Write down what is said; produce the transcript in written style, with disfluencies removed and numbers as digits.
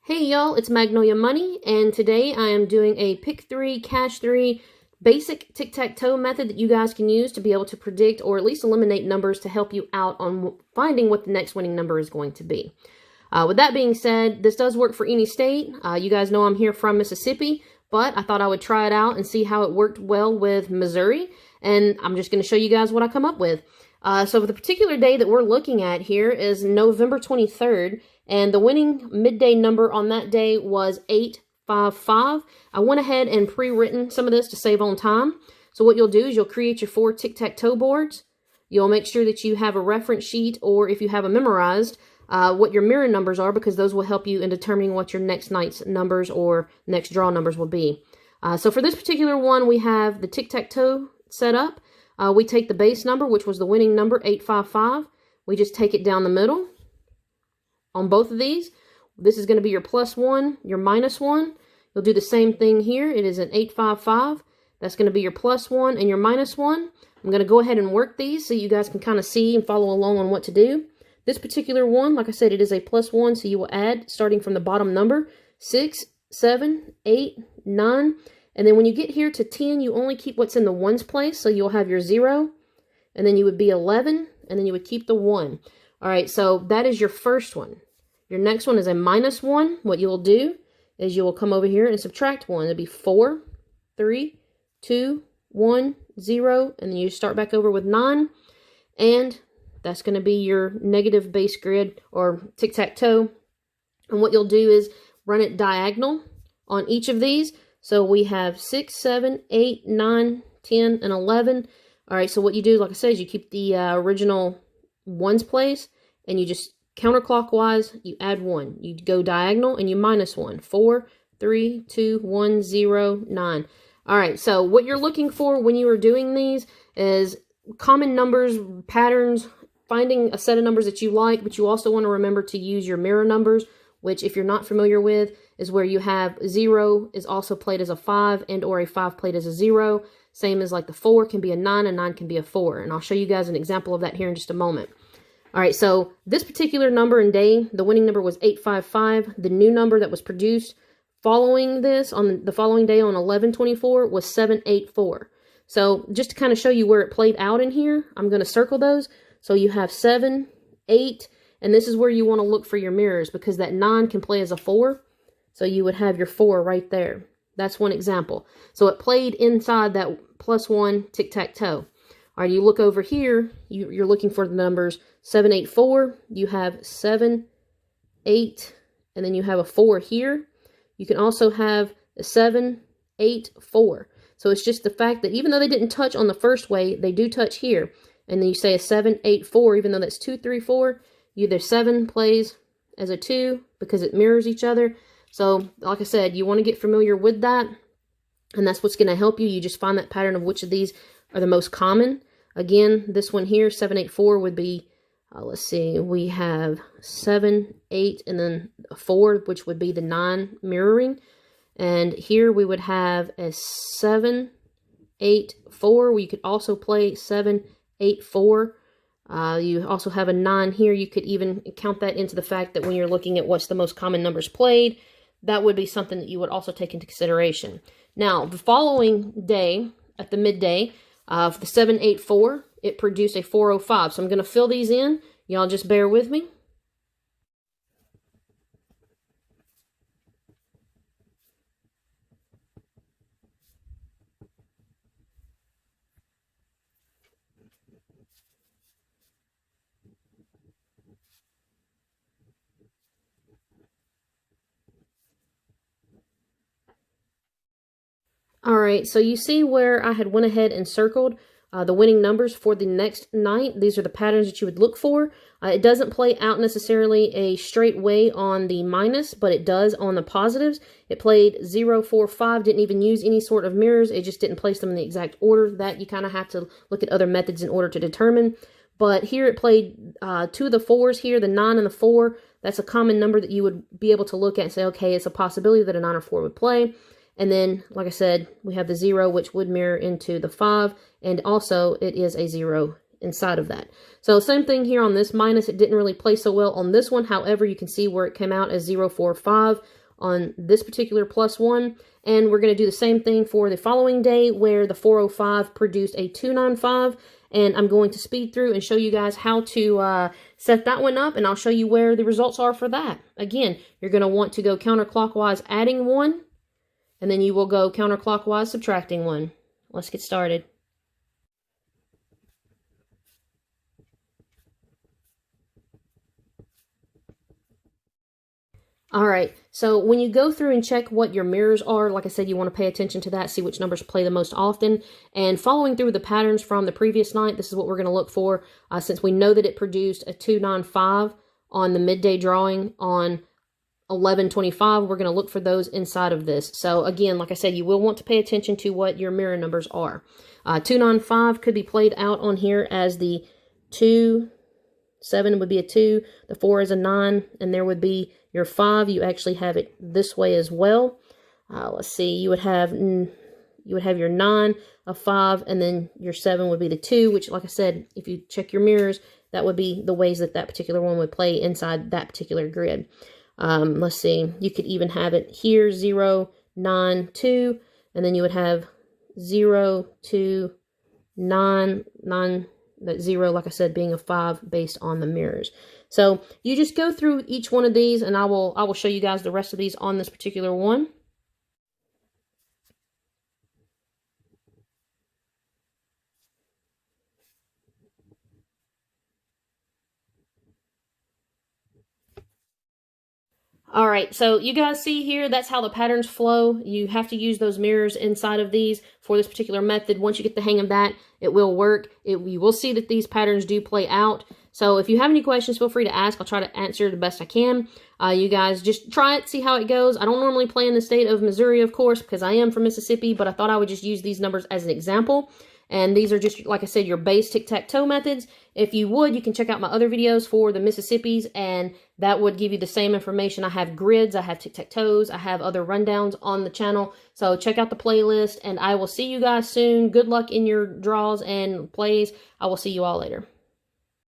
Hey y'all, it's Magnolia Money, and today I am doing a pick 3, cash 3 basic tic-tac-toe method that you guys can use to be able to predict or at least eliminate numbers to help you out on finding what the next winning number is going to be. With that being said, this does work for any state. You guys know I'm here from Mississippi, but I thought I would try it out and see how it worked well with Missouri, and I'm just going to show you guys what I come up with. So the particular day that we're looking at here is November 23rd, and the winning midday number on that day was 855. I went ahead and pre-written some of this to save on time. So what you'll do is you'll create your 4 tic-tac-toe boards. You'll make sure that you have a reference sheet, or if you have them memorized, what your mirror numbers are, because those will help you in determining what your next night's numbers or next draw numbers will be. So for this particular one, we have the tic-tac-toe set up. We take the base number, which was the winning number, 855. We just take it down the middle. On both of these, this is going to be your +1, your -1. You'll do the same thing here. It is an 855. That's going to be your +1 and your -1. I'm going to go ahead and work these so you guys can kind of see and follow along on what to do. This particular one, like I said, it is a +1, so you will add, starting from the bottom number, 6, 7, 8, 9. And then when you get here to 10, you only keep what's in the ones place. So you'll have your 0, and then you would be 11, and then you would keep the 1. All right, so that is your first one. Your next one is a -1. What you will do is you will come over here and subtract 1. It'll be 4, 3, 2, 1, 0, and then you start back over with 9. And that's going to be your negative base grid or tic-tac-toe. And what you'll do is run it diagonal on each of these. So we have 6, 7, 8, 9, 10, and 11. All right, so what you do, like I said, is you keep the original ones place, and you just counterclockwise, you add 1. You go diagonal, and you -1. 4, 3, 2, 1, 0, 9. All right, so what you're looking for when you are doing these is common numbers, patterns, finding a set of numbers that you like, but you also want to remember to use your mirror numbers, which, if you're not familiar with, is where you have 0 is also played as a 5 and or a 5 played as a 0. Same as like the 4 can be a 9 and 9 can be a 4. And I'll show you guys an example of that here in just a moment. All right, so this particular number and day, the winning number was 855. The new number that was produced following this on the following day on 11/24 was 784. So just to kind of show you where it played out in here, I'm going to circle those. So you have 7, 8, and this is where you want to look for your mirrors, because that 9 can play as a 4. So you would have your 4 right there. That's one example. So it played inside that +1 tic-tac-toe. All right, you look over here, you're looking for the numbers 784. You have 7, 8, and then you have a 4 here. You can also have a 7, 8, 4. So it's just the fact that even though they didn't touch on the first way, they do touch here. And then you say a 7, 8, 4, even though that's 2, 3, 4. Either 7 plays as a 2 because it mirrors each other. So, like I said, you want to get familiar with that, and that's what's going to help you. You just find that pattern of which of these are the most common. Again, this one here, 784, would be, let's see, we have 7, 8, and then a 4, which would be the 9 mirroring. And here we would have a 7, 8, 4, where you could also play 7, 8, 4. You also have a 9 here. You could even count that into the fact that when you're looking at what's the most common numbers played, that would be something that you would also take into consideration. Now, the following day, at the midday, of the 784, it produced a 405. So I'm going to fill these in. Y'all just bear with me. All right, so you see where I had went ahead and circled the winning numbers for the next night. These are the patterns that you would look for. It doesn't play out necessarily a straight way on the minus, but it does on the positives. It played 0, 4, 5, didn't even use any sort of mirrors. It just didn't place them in the exact order. That you kind of have to look at other methods in order to determine. But here it played 2 of the 4s here, the 9 and the 4. That's a common number that you would be able to look at and say, okay, it's a possibility that a 9 or 4 would play. And then, like I said, we have the 0, which would mirror into the 5, and also it is a 0 inside of that. So same thing here on this minus. It didn't really play so well on this one. However, you can see where it came out as 045 on this particular +1. And we're going to do the same thing for the following day where the 405 produced a 295. And I'm going to speed through and show you guys how to set that one up. And I'll show you where the results are for that. Again, you're going to want to go counterclockwise adding 1. And then you will go counterclockwise subtracting 1. Let's get started. All right, so when you go through and check what your mirrors are, like I said, you want to pay attention to that, see which numbers play the most often. And following through the patterns from the previous night, this is what we're going to look for. Since we know that it produced a 295 on the midday drawing on 11/25, we're going to look for those inside of this. So again, like I said, you will want to pay attention to what your mirror numbers are. 295 could be played out on here as the 2, 7 would be a 2, the 4 is a 9, and there would be your 5. You actually have it this way as well. Let's see, you would have your 9, a 5, and then your 7 would be the 2, which, like I said, if you check your mirrors, that would be the ways that that particular one would play inside that particular grid. Let's see, you could even have it here, 0, 9, 2, and then you would have 0, 2, 9, 9, that 0, like I said, being a 5 based on the mirrors. So you just go through each one of these, and I will show you guys the rest of these on this particular one. All right, so you guys see here, that's how the patterns flow. You have to use those mirrors inside of these for this particular method. Once you get the hang of that, it will work. You will see that these patterns do play out. So if you have any questions, feel free to ask. I'll try to answer the best I can. You guys just try it, see how it goes. I don't normally play in the state of Missouri, of course, because I am from Mississippi, but I thought I would just use these numbers as an example. And these are just, like I said, your base tic-tac-toe methods. If you would, you can check out my other videos for the Mississippis, and that would give you the same information. I have grids, I have tic-tac-toes, I have other rundowns on the channel. So check out the playlist, and I will see you guys soon. Good luck in your draws and plays. I will see you all later.